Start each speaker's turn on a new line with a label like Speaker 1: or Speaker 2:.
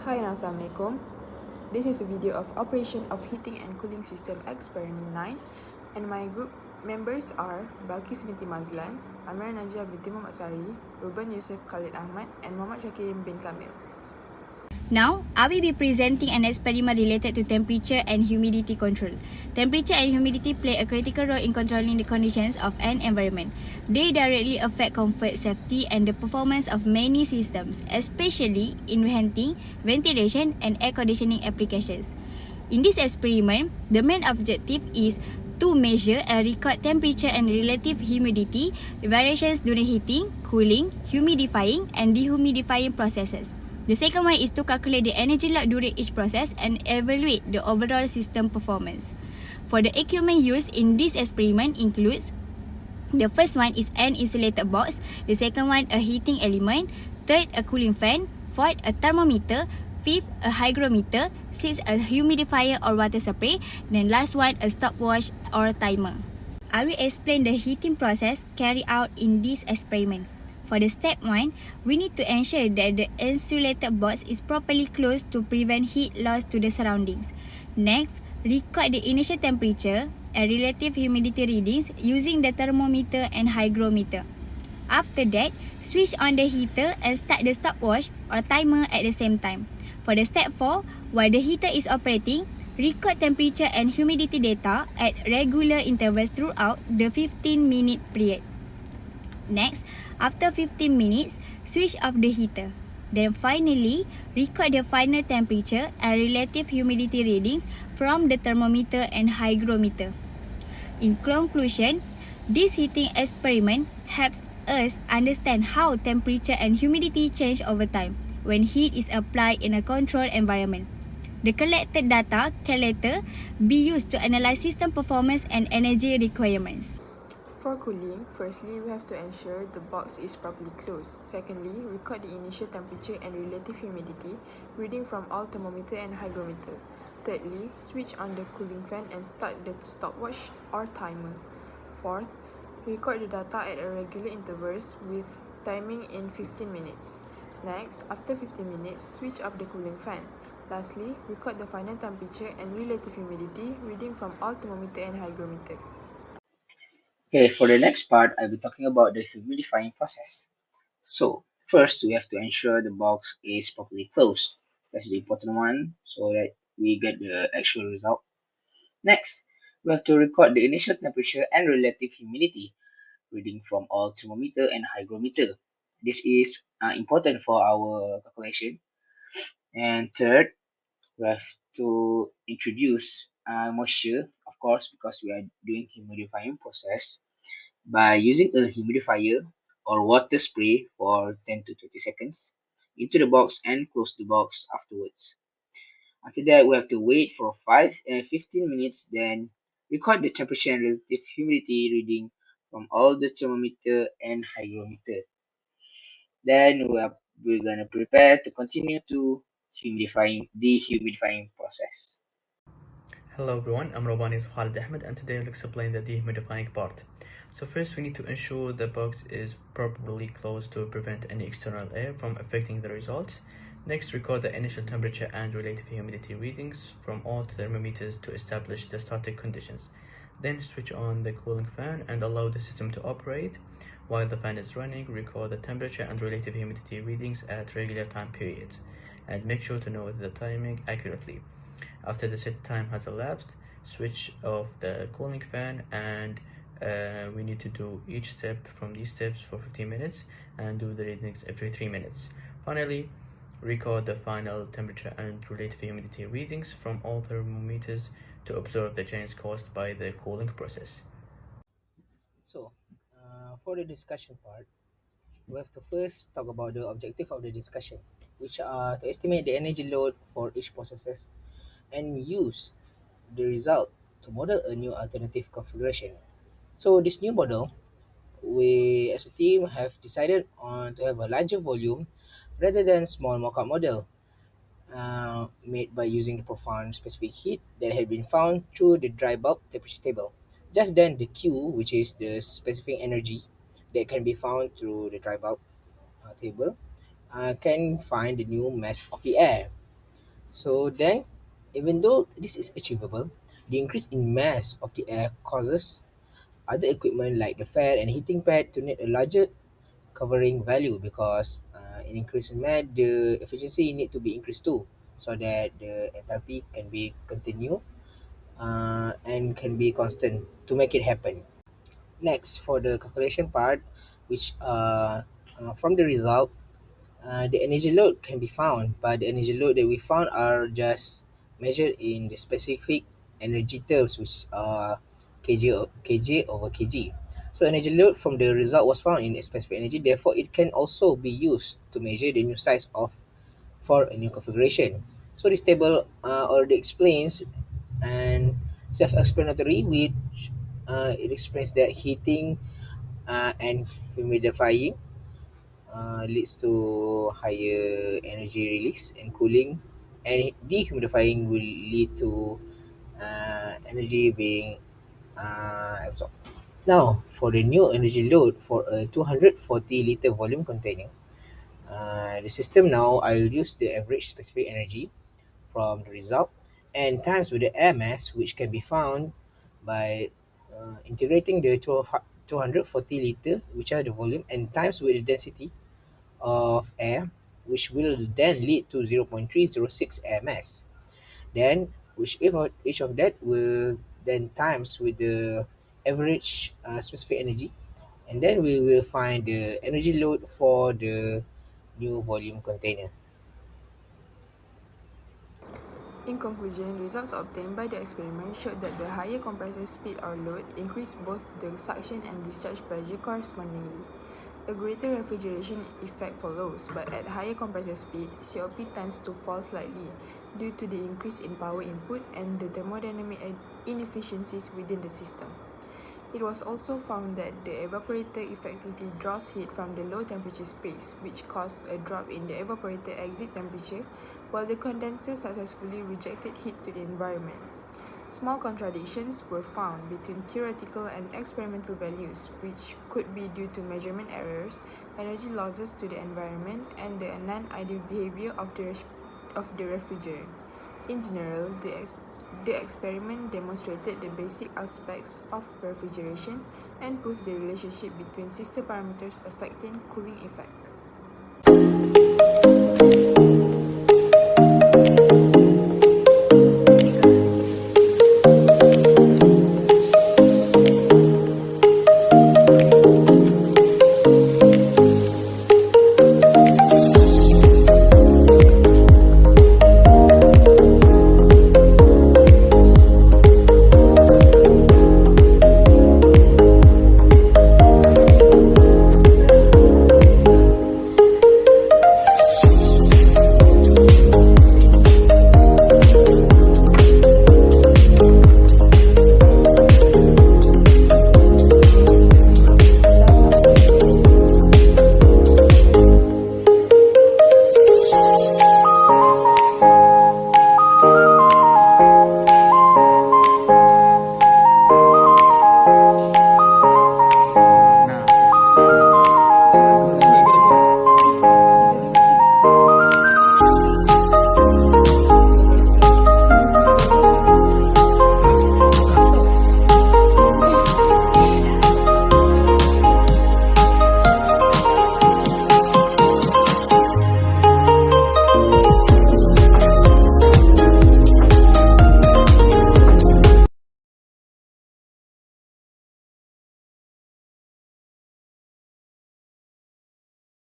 Speaker 1: Hi and Assalamualaikum. This is a video of operation of heating and cooling system experiment 9 and my group members are Balkis binti Mazlan, Amira Najia binti Muhammad Sari, Ruben Yusuf Khalid Ahmad and Muhammad Syakirin bin Kamil.
Speaker 2: Now, I will be presenting an experiment related to temperature and humidity control. Temperature and humidity play a critical role in controlling the conditions of an environment. They directly affect comfort, safety, and the performance of many systems, especially in heating, ventilation, and air conditioning applications. In this experiment, the main objective is to measure and record temperature and relative humidity variations during heating, cooling, humidifying, and dehumidifying processes. The second one is to calculate the energy load during each process and evaluate the overall system performance. For the equipment used in this experiment includes the first one is an insulated box, the second one a heating element, third a cooling fan, fourth a thermometer, fifth a hygrometer, sixth a humidifier or water spray, then last one a stopwatch or timer. I will explain the heating process carried out in this experiment. For the step 1, we need to ensure that the insulated box is properly closed to prevent heat loss to the surroundings. Next, record the initial temperature and relative humidity readings using the thermometer and hygrometer. After that, switch on the heater and start the stopwatch or timer at the same time. For the step 4, while the heater is operating, record temperature and humidity data at regular intervals throughout the 15-minute period. Next, after 15 minutes, switch off the heater. Then finally, record the final temperature and relative humidity readings from the thermometer and hygrometer. In conclusion, this heating experiment helps us understand how temperature and humidity change over time when heat is applied in a controlled environment. The collected data can later be used to analyze system performance and energy requirements.
Speaker 1: For cooling, firstly, we have to ensure the box is properly closed. Secondly, record the initial temperature and relative humidity reading from all thermometer and hygrometer. Thirdly, switch on the cooling fan and start the stopwatch or timer. Fourth, record the data at irregular intervals with timing in 15 minutes. Next, after 15 minutes, switch off the cooling fan. Lastly, record the final temperature and relative humidity reading from all thermometer and hygrometer.
Speaker 3: Okay, for the next part, I'll be talking about the humidifying process. So, first, we have to ensure the box is properly closed. That's the important one, so that we get the actual result. Next, we have to record the initial temperature and relative humidity reading from all thermometer and hygrometer. This is important for our calculation. And third, we have to introduce moisture, of course, because we are doing humidifying process by using a humidifier or water spray for 10 to 20 seconds into the box and close the box afterwards. After that, we have to wait for 15 minutes, then record the temperature and relative humidity reading from all the thermometer and hygrometer. Then we're gonna prepare to continue to dehumidifying process.
Speaker 4: Hello everyone, I'm Robani Khalid Ahmed and today I'll explain the dehumidifying part. So first we need to ensure the box is properly closed to prevent any external air from affecting the results. Next, record the initial temperature and relative humidity readings from all thermometers to establish the static conditions. Then switch on the cooling fan and allow the system to operate. While the fan is running, record the temperature and relative humidity readings at regular time periods and make sure to note the timing accurately. After the set time has elapsed, switch off the cooling fan and we need to do each step from these steps for 15 minutes and do the readings every 3 minutes. Finally, record the final temperature and relative humidity readings from all thermometers to observe the change caused by the cooling process.
Speaker 5: So, for the discussion part, we have to first talk about the objective of the discussion, which are to estimate the energy load for each processes and use the result to model a new alternative configuration. So, this new model, we as a team have decided on to have a larger volume rather than small mock-up model made by using the profound specific heat that had been found through the dry bulk temperature table. Just then, the Q, which is the specific energy that can be found through the dry bulk table, can find the new mass of the air. So then, even though this is achievable, the increase in mass of the air causes other equipment like the fan and heating pad to need a larger covering value because in increasing mass, the efficiency need to be increased too, so that the enthalpy can be continue and can be constant to make it happen. Next, for the calculation part, which from the result, the energy load can be found, but the energy load that we found are just measured in the specific energy terms, which are kj over kg. So energy load from the result was found in a specific energy, therefore it can also be used to measure the new size of for a new configuration. So this table already explains and self-explanatory, which it explains that heating and humidifying leads to higher energy release, and cooling and dehumidifying will lead to energy being absorbed. Now, for the new energy load for a 240 liter volume container, the system now I will use the average specific energy from the result and times with the air mass, which can be found by integrating the 240 liter, which are the volume, and times with the density of air, which will then lead to 0.306 air mass. Then, which if each of that will then times with the average specific energy, and then we will find the energy load for the new volume container.
Speaker 1: In conclusion, results obtained by the experiment showed that the higher compressor speed or load increased both the suction and discharge pressure correspondingly. A greater refrigeration effect follows, but at higher compressor speed, COP tends to fall slightly due to the increase in power input and the thermodynamic inefficiencies within the system. It was also found that the evaporator effectively draws heat from the low temperature space, which caused a drop in the evaporator exit temperature, while the condenser successfully rejected heat to the environment. Small contradictions were found between theoretical and experimental values, which could be due to measurement errors, energy losses to the environment, and the non-ideal behavior of the refrigerant. In general, the experiment demonstrated the basic aspects of refrigeration and proved the relationship between system parameters affecting cooling effect.